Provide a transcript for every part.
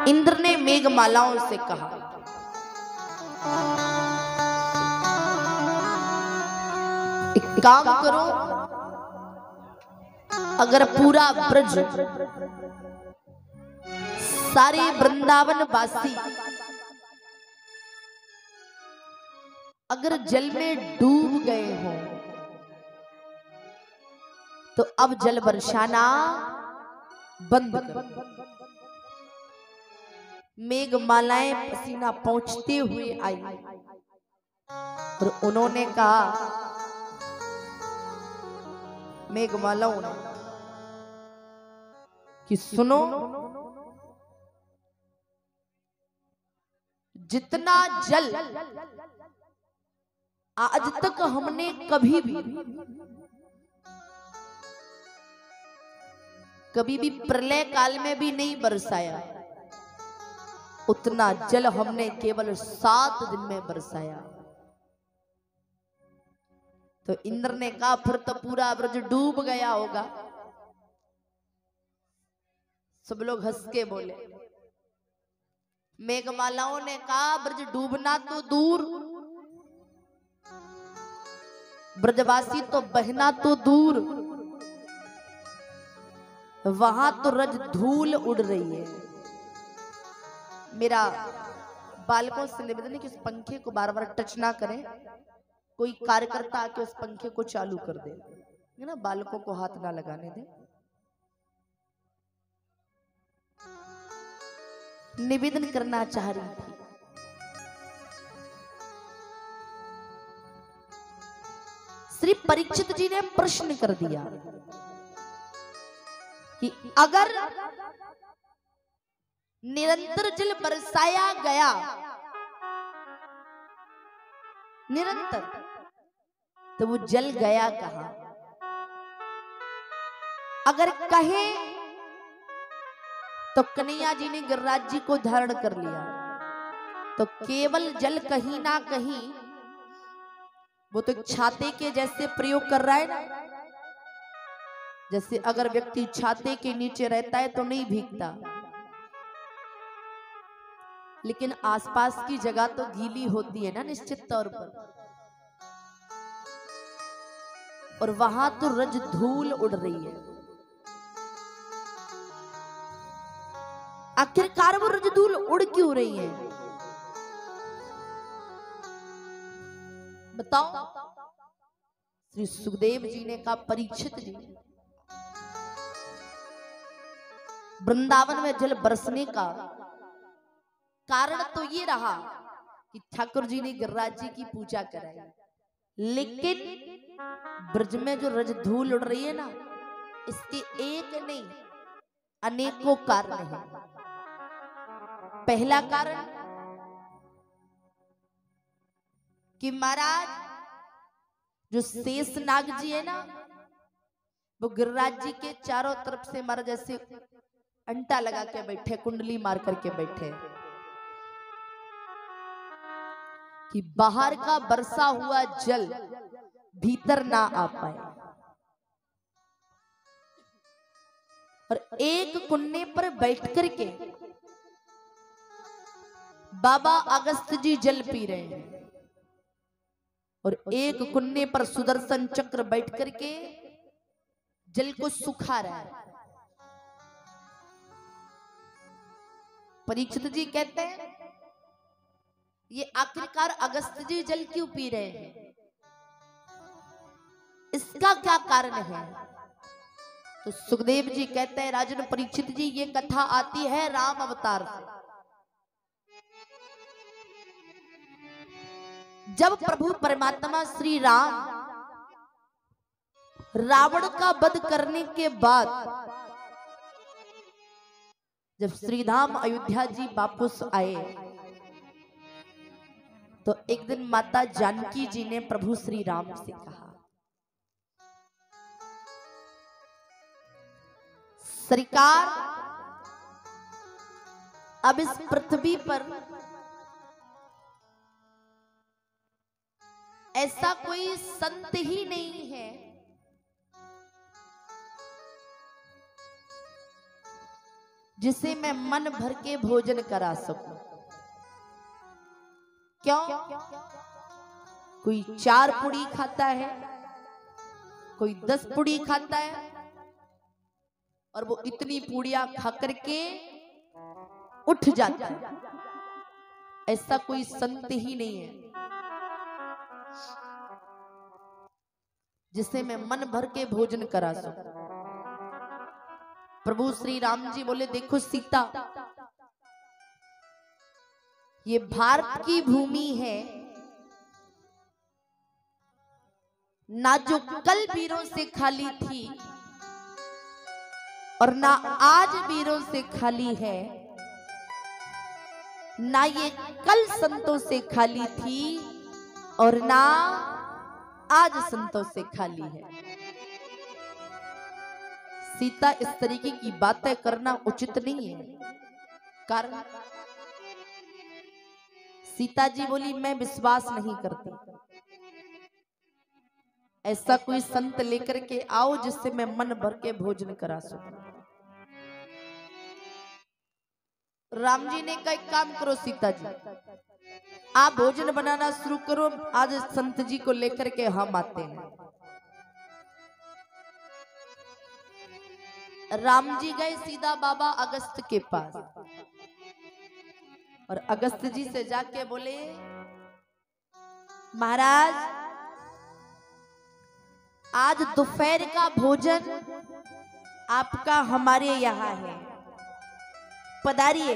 इंद्र ने मेघमालाओं से कहा, एक काम करो, अगर पूरा ब्रज सारे वृंदावन वासी अगर जल में डूब गए हो तो अब जल बरसाना बंद करो। मेघमालाएं पसीना पहुंचते हुए आई और उन्होंने कहा, मेघमालाओं ने कि सुनो, जितना जल आज तक हमने कभी भी प्रलय काल में भी नहीं बरसाया, उतना जल हमने केवल 7 दिन में बरसाया। तो इंद्र ने कहा, फिर तो पूरा ब्रज डूब गया होगा। सब लोग हंस के बोले। मेघमालाओं ने कहा, ब्रज डूबना तो दूर, ब्रजवासी तो बहना तो दूर, वहां तो रज धूल उड़ रही है। मेरा बालकों से निवेदन है कि उस पंखे को बार बार टच ना करें। कोई कार्यकर्ता आके उस पंखे को चालू कर दे, है ना, बालकों को हाथ ना लगाने दे। निवेदन करना चाह रही थी। श्री परीक्षित जी ने प्रश्न कर दिया कि अगर निरंतर जल बरसाया गया, निरंतर, तो वो जल गया कहां? अगर कहे तो कन्हैया जी ने गिरिराज जी को धारण कर लिया, तो केवल जल कहीं ना कहीं वो तो छाते के जैसे प्रयोग कर रहा है ना। जैसे अगर व्यक्ति छाते के नीचे रहता है तो नहीं भीगता, लेकिन आसपास की जगह तो गीली होती है ना निश्चित तौर पर, और वहां तो रज धूल उड़ रही है। आखिरकार वो रज धूल उड़ क्यों रही है? बताओ। श्री सुखदेव जी ने कहा, परीक्षित जी, वृंदावन में जल बरसने का कारण तो ये रहा कि ठाकुर जी ने गिरिराज जी की पूजा कराई, लेकिन ब्रज में जो रज धूल उड़ रही है ना, इसके एक नहीं अनेकों कारण हैं। पहला कारण कि महाराज जो शेषनाग जी है ना, वो गिरिराज जी के चारों तरफ से महाराज जैसे अंटा लगा के बैठे, कुंडली मार करके बैठे, कि बाहर का बरसा हुआ जल भीतर ना आ पाए। और एक कुन्ने पर बैठ करके बाबा अगस्त जी जल पी रहे हैं, और एक कुन्ने पर सुदर्शन चक्र बैठ करके जल को सुखा रहा है। परीक्षित जी कहते हैं, ये आखिरकार अगस्त जी जल क्यों पी रहे हैं, इसका क्या कारण है? तो सुखदेव जी कहते हैं, राजन परीक्षित जी, ये कथा आती है राम अवतार से। जब प्रभु परमात्मा श्री राम रावण का वध करने के बाद जब श्रीधाम अयोध्या जी वापस आए, तो एक दिन माता जानकी जी ने प्रभु श्री राम से कहा, सरकार, अब इस पृथ्वी पर ऐसा कोई संत ही नहीं है जिसे मैं मन भर के भोजन करा सकूं। क्यों? कोई 4 पुड़ी खाता है, कोई 10 पुड़ी खाता है, और वो इतनी पूड़ियां खा करके उठ जाता है। ऐसा कोई संत ही नहीं है जिसे मैं मन भर के भोजन करा सकूं। प्रभु श्री राम जी बोले, देखो सीता, ये भारत की भूमि है ना, जो कल वीरों से खाली थी और ना आज वीरों से खाली है, ना ये कल संतों से खाली थी और ना आज संतों से खाली है। सीता, इस तरीके की बातें करना उचित नहीं है। कारण सीता जी बोली, मैं विश्वास नहीं करती, ऐसा कोई संत लेकर के आओ जिससे मैं मन भर के भोजन करा सकूं। राम जी ने कहा, एक काम करो सीता जी, आप भोजन बनाना शुरू करो, आज संत जी को लेकर के हम आते हैं। राम जी गए सीधा बाबा अगस्त के पास और अगस्त जी से जाके बोले, महाराज आज दोपहर का भोजन आपका हमारे यहाँ है, पधारिए।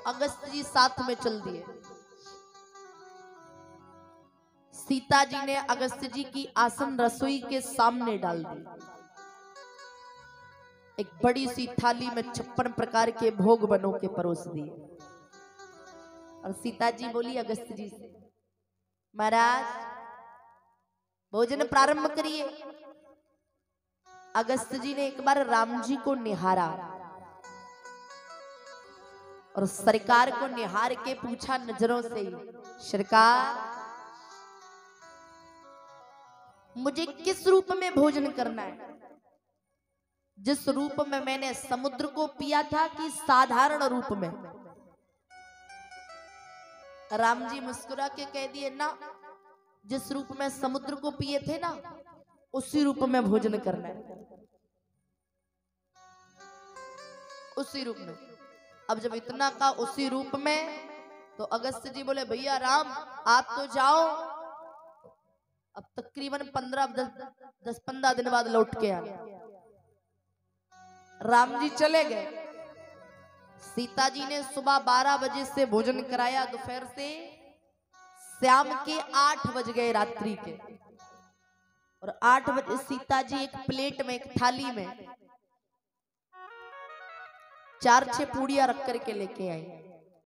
अगस्त जी साथ में चल दिए। सीता जी ने अगस्त जी की आसन रसोई के सामने डाल दी। एक बड़ी सी थाली में 56 प्रकार के भोग बनो के परोस दिए। और सीता जी बोली अगस्त जी से, महाराज भोजन प्रारंभ करिए। अगस्त जी ने एक बार राम जी को निहारा और सरकार को निहार के पूछा नजरों से, सरकार मुझे किस रूप में भोजन करना है? जिस रूप में मैंने समुद्र को पिया था कि साधारण रूप में? राम जी मुस्कुरा के कह दिए, ना, जिस रूप में समुद्र को पिए थे ना, उसी रूप में भोजन करना है, उसी रूप में। अब जब इतना का उसी रूप में, तो अगस्त जी बोले, भैया राम आप तो जाओ, अब तकरीबन 10-15 दिन बाद लौट के आ। राम जी चले गए। सीता जी ने सुबह 12 बजे से भोजन कराया, दोपहर से शाम के 8 बज गए रात्रि के। और 8 बजे सीता जी एक प्लेट में, एक थाली में 4-6 पूड़ियां रख करके लेके आई।